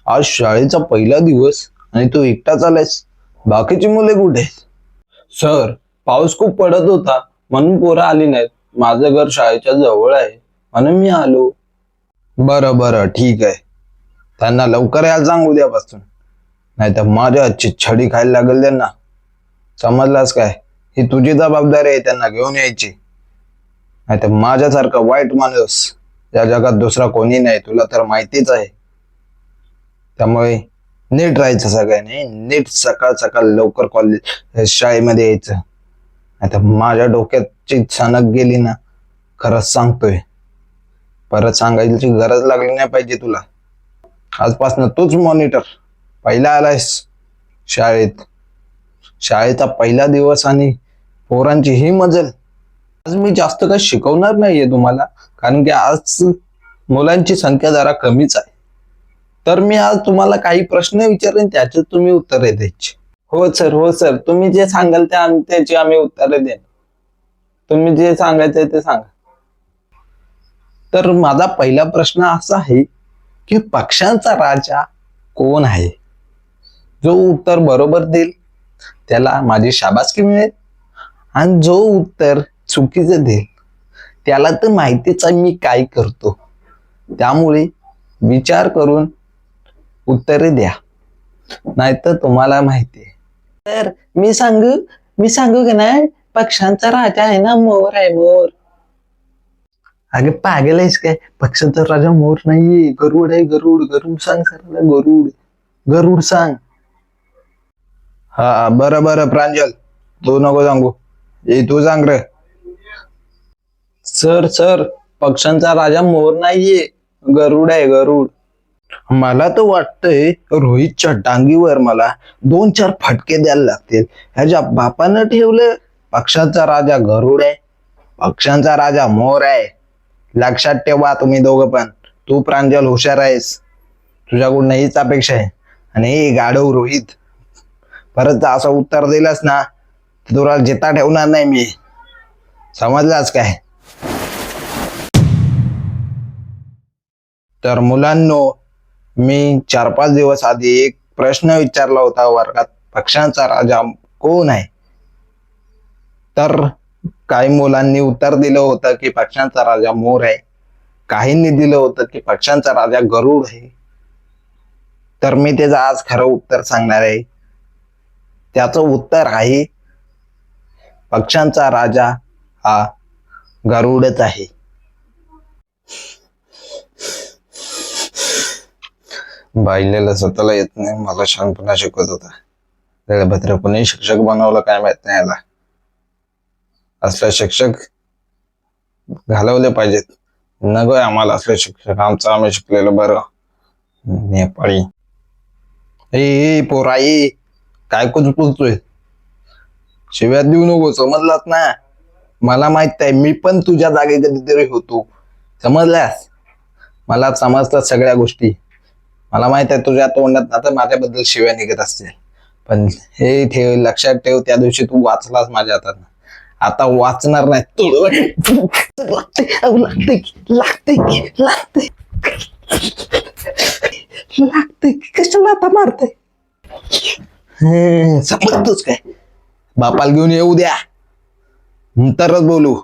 आज शाळेचा पहिला दिवस आणि तू एकटाच आलायस. बाकीची मुले कुठे? सर, पाऊस खूप पडत होता म्हणून पोरं आली नाहीत. माझं घर शाळेच्या जवळ आहे म्हणून मी आलो. बरं बरं, ठीक आहे. त्यांना लवकर यायला सांग उद्यापासून, नाही तर माझ्या हातची छडी खायला लागेल त्यांना. समजलास काय? ही तुझी जबाबदारी आहे त्यांना घेऊन यायची. नाही तर माझ्यासारखा वाईट माणूस या जगात दुसरा कोणी नाही, तुला तर माहितीच आहे. त्यामुळे नीट राहायचं सगळ्यांनी. नीट सकाळ सकाळ लवकर शाळेमध्ये यायचं. नाही तर माझ्या डोक्याची सणक गेली ना, खरंच सांगतोय, परत सांगायची गरज लागली नाही पाहिजे तुला. आजपासून तूच मॉनिटर. पहिला आलायस शाळेत, शाळेचा पहिला दिवस आणि पोरांची ही मजल. आज मी जास्त काही शिकवणार नाहीये तुम्हाला, कारण की आज मुलांची संख्या जरा कमीच आहे. तर मी आज तुम्हाला काही प्रश्न विचारेन, त्याचे तुम्ही उत्तरे द्यायची. हो सर, हो सर, तुम्ही जे सांगाल त्याची आम्ही उत्तरे देईन. तुम्ही जे सांगायचंय ते सांगा. तर माझा पहिला प्रश्न असा आहे की पक्ष्यांचा राजा कोण आहे? जो उत्तर बरोबर देईल त्याला माझी शाबासकी मिळेल, आणि जो उत्तर चुकीचं देईल त्याला तर माहितीच आहे मी काय करतो. त्यामुळे विचार करून उत्तरे द्या, नाहीतर तुम्हाला माहिती आहे. तर मी सांगू का नाही? पक्ष्यांचा राजा आहे ना, मोर आहे, मोर. अगे पागल आहेस काय? पक्ष्यांचा राजा मोर नाहीये, गरुड आहे, गरुड. गरुड सांग सर, गरुड. गरुड सांग. हा बरं बरं प्रांजल, तू नको सांगू, तू सांग रे. सर सर, पक्ष्यांचा राजा मोर नाहीये, गरुड आहे, गरुड. मला तर वाटतंय रोहितच्या डांगीवर मला 2-4 फटके द्यायला लागतील. ह्याच्या बापानं ठेवलं पक्ष्यांचा राजा गरुड आहे, पक्ष्यांचा राजा मोर आहे. लक्षात ठेवा तुम्ही दोघं पण. तू प्रांजल हुशार आहेस, तुझ्याकडून हीच अपेक्षा आहे. आणि हे गाढव रोहित, परत असं उत्तर दिलंस ना तर तुला जिता ठेवणार नाही मी. समजलास काय? तर मुलांनो, मी 4-5 दिवस आधी एक प्रश्न विचारला होता वर्गात, पक्ष्यांचा राजा कोण आहे? तर काही मुलांनी उत्तर दिलं होतं की पक्ष्यांचा राजा मोर आहे, काहींनी दिलं होतं की पक्ष्यांचा राजा गरुड आहे. तर मी त्याचं आज खरं उत्तर सांगणार आहे. त्याचं उत्तर आहे पक्ष्यांचा राजा हा गरुडच आहे. बाईलेला स्वतःला येत नाही, मला शांतपणा शिकवत होता. दळभद्र कोणी शिक्षक बनवलं काय माहित नाही याला. असले शिक्षक घालवले पाहिजेत. नकोय आम्हाला असले शिक्षक, आमचं आम्ही शिकलेलं बरं. नेपाळी ए पोराई, काय कुचकुचतोय? शिव्यात देऊ नको, समजलास ना? मला माहित आहे, मी पण तुझ्या जागे कधीतरी होतो, समजल्यास? मला समजतात सगळ्या गोष्टी. मला माहित आहे तुझ्या तोंडात आता माझ्याबद्दल शिव्या निघत असतील, पण हे ठेव, लक्षात ठेव, त्या दिवशी तू वाचलास माझ्या हातात, आता वाचणार नाही. लागते कशाला आता मारते? समजतोच काय? बापाला घेऊन येऊ द्या, नंतरच बोलू.